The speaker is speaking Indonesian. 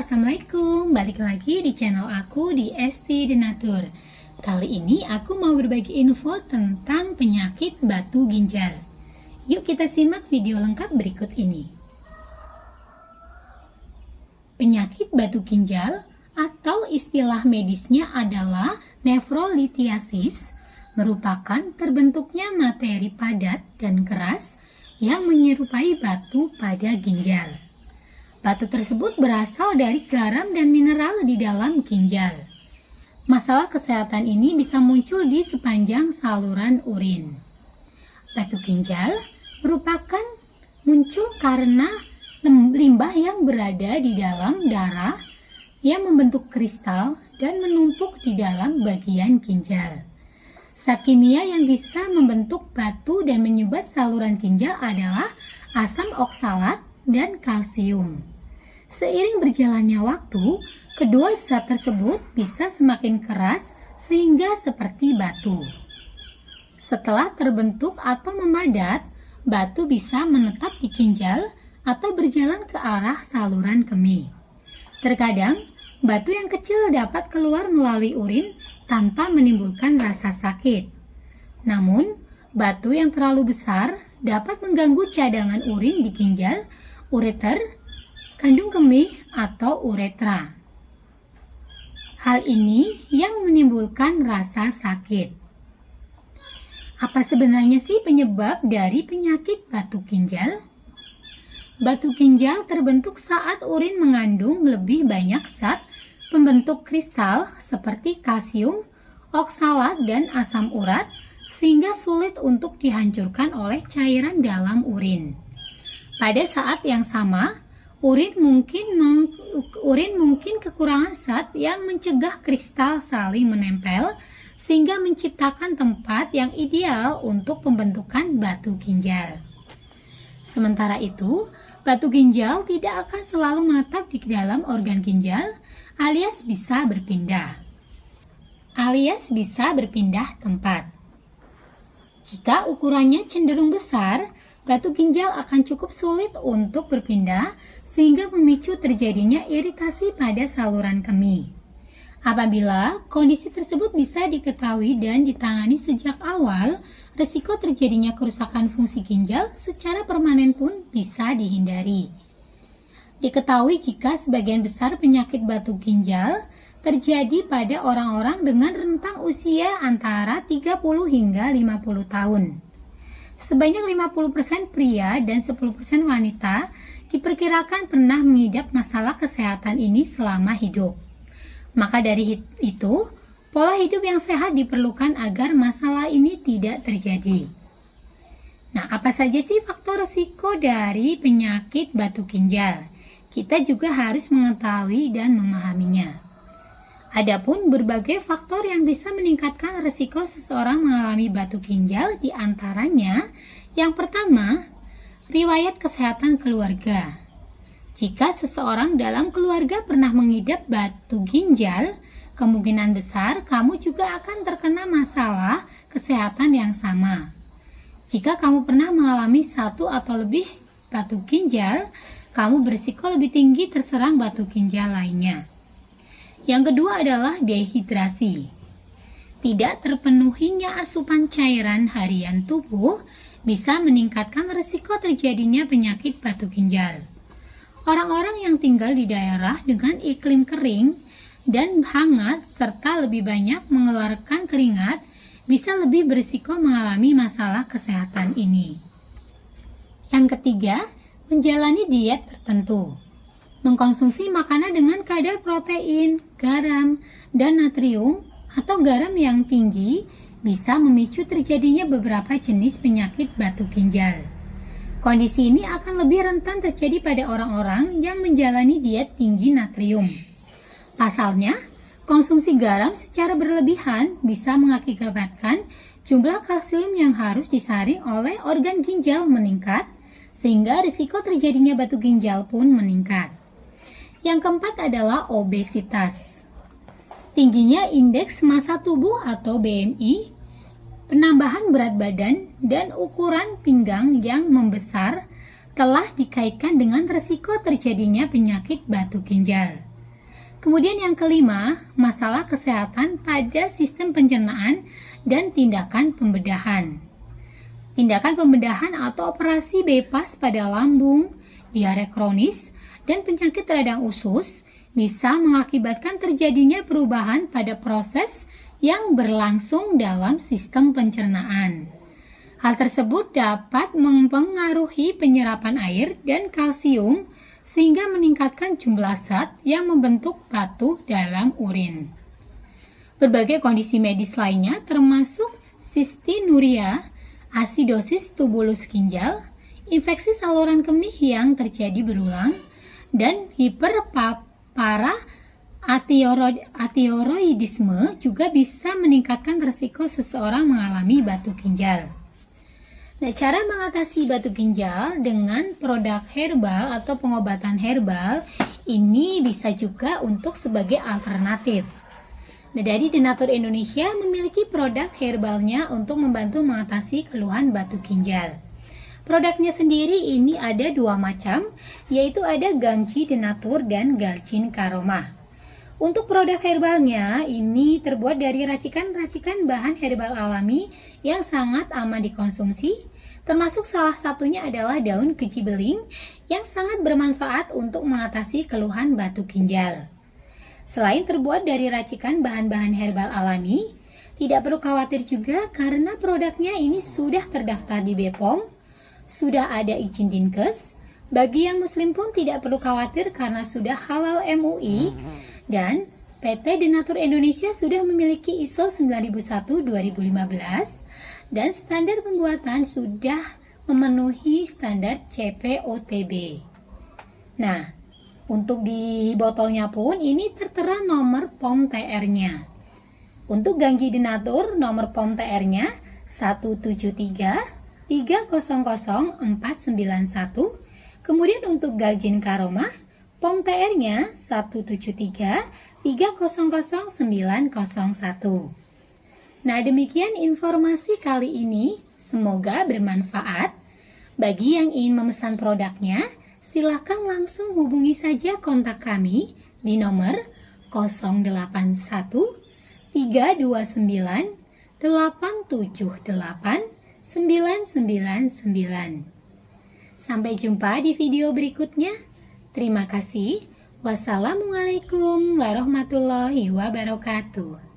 Assalamualaikum. Balik lagi di channel aku di Esti Denatur. Kali ini aku mau berbagi info tentang penyakit batu ginjal. Yuk kita simak video lengkap berikut ini. Penyakit batu ginjal atau istilah medisnya adalah nefrolithiasis, merupakan terbentuknya materi padat dan keras yang menyerupai batu pada ginjal. Batu tersebut berasal dari garam dan mineral di dalam ginjal. Masalah kesehatan ini bisa muncul di sepanjang saluran urin. Batu ginjal merupakan muncul karena limbah yang berada di dalam darah yang membentuk kristal dan menumpuk di dalam bagian ginjal. Zat kimia yang bisa membentuk batu dan menyumbat saluran ginjal adalah asam oksalat dan kalsium. Seiring berjalannya waktu, kedua zat tersebut bisa semakin keras sehingga seperti batu. Setelah terbentuk atau memadat, batu bisa menetap di ginjal atau berjalan ke arah saluran kemih. Terkadang, batu yang kecil dapat keluar melalui urin tanpa menimbulkan rasa sakit. Namun, batu yang terlalu besar dapat mengganggu cadangan urin di ginjal, ureter, kandung kemih, atau uretra. Hal ini yang menimbulkan rasa sakit. Apa sebenarnya sih penyebab dari penyakit batu ginjal? Batu ginjal terbentuk saat urin mengandung lebih banyak zat pembentuk kristal seperti kalsium, oksalat, dan asam urat sehingga sulit untuk dihancurkan oleh cairan dalam urin. Pada saat yang sama, urin mungkin kekurangan zat yang mencegah kristal saling menempel sehingga menciptakan tempat yang ideal untuk pembentukan batu ginjal. Sementara itu, batu ginjal tidak akan selalu menetap di dalam organ ginjal alias bisa berpindah tempat. Jika ukurannya cenderung besar, batu ginjal akan cukup sulit untuk berpindah sehingga memicu terjadinya iritasi pada saluran kemih. Apabila kondisi tersebut bisa diketahui dan ditangani sejak awal, risiko terjadinya kerusakan fungsi ginjal secara permanen pun bisa dihindari. Diketahui jika sebagian besar penyakit batu ginjal terjadi pada orang-orang dengan rentang usia antara 30 hingga 50 tahun. Sebanyak 50% pria dan 10% wanita diperkirakan pernah mengidap masalah kesehatan ini selama hidup. Maka dari itu, pola hidup yang sehat diperlukan agar masalah ini tidak terjadi. Nah, apa saja sih faktor risiko dari penyakit batu ginjal? Kita juga harus mengetahui dan memahaminya. Adapun berbagai faktor yang bisa meningkatkan risiko seseorang mengalami batu ginjal, di antaranya yang pertama, riwayat kesehatan keluarga. Jika seseorang dalam keluarga pernah mengidap batu ginjal, kemungkinan besar kamu juga akan terkena masalah kesehatan yang sama. Jika kamu pernah mengalami satu atau lebih batu ginjal, kamu berisiko lebih tinggi terserang batu ginjal lainnya. Yang kedua adalah dehidrasi. Tidak terpenuhinya asupan cairan harian tubuh bisa meningkatkan risiko terjadinya penyakit batu ginjal. Orang-orang yang tinggal di daerah dengan iklim kering dan hangat serta lebih banyak mengeluarkan keringat bisa lebih berisiko mengalami masalah kesehatan ini. Yang ketiga, menjalani diet tertentu. Mengkonsumsi makanan dengan kadar protein, garam, dan natrium atau garam yang tinggi bisa memicu terjadinya beberapa jenis penyakit batu ginjal. Kondisi ini akan lebih rentan terjadi pada orang-orang yang menjalani diet tinggi natrium. Pasalnya, konsumsi garam secara berlebihan bisa mengakibatkan jumlah kalsium yang harus disaring oleh organ ginjal meningkat, sehingga risiko terjadinya batu ginjal pun meningkat. Yang keempat adalah obesitas. Tingginya indeks massa tubuh atau BMI, penambahan berat badan, dan ukuran pinggang yang membesar telah dikaitkan dengan risiko terjadinya penyakit batu ginjal. Kemudian yang kelima, masalah kesehatan pada sistem pencernaan dan tindakan pembedahan. Tindakan pembedahan atau operasi bypass pada lambung, diare kronis, dan penyakit radang usus bisa mengakibatkan terjadinya perubahan pada proses yang berlangsung dalam sistem pencernaan. Hal tersebut dapat mempengaruhi penyerapan air dan kalsium sehingga meningkatkan jumlah zat yang membentuk batu dalam urin. Berbagai kondisi medis lainnya termasuk sistinuria, asidosis tubulus ginjal, infeksi saluran kemih yang terjadi berulang, dan hiperparatiroidisme juga bisa meningkatkan risiko seseorang mengalami batu ginjal. Nah, cara mengatasi batu ginjal dengan produk herbal atau pengobatan herbal ini bisa juga untuk sebagai alternatif. Nah, dari Denatur Indonesia memiliki produk herbalnya untuk membantu mengatasi keluhan batu ginjal. Produknya sendiri ini ada dua macam, yaitu ada Gangji Denatur dan Galcin Karoma. Untuk produk herbalnya ini terbuat dari racikan-racikan bahan herbal alami yang sangat aman dikonsumsi. Termasuk salah satunya adalah daun keji beling yang sangat bermanfaat untuk mengatasi keluhan batu ginjal. Selain terbuat dari racikan bahan-bahan herbal alami, tidak perlu khawatir juga karena produknya ini sudah terdaftar di BPOM, sudah ada izin Dinkes. Bagi yang muslim pun tidak perlu khawatir karena sudah halal MUI, dan PT Denatur Indonesia sudah memiliki ISO 9001-2015 dan standar pembuatan sudah memenuhi standar CPOTB. Nah, untuk di botolnya pun ini tertera nomor POM TR-nya. Untuk Gangji Denatur nomor POM TR-nya 173300491. Kemudian untuk Galcin Karoma POM TR-nya 173300901. Nah, demikian informasi kali ini. Semoga bermanfaat. Bagi yang ingin memesan produknya, silakan langsung hubungi saja kontak kami di nomor 081 329 878 999. Sampai jumpa di video berikutnya. Terima kasih. Wassalamualaikum warahmatullahi wabarakatuh.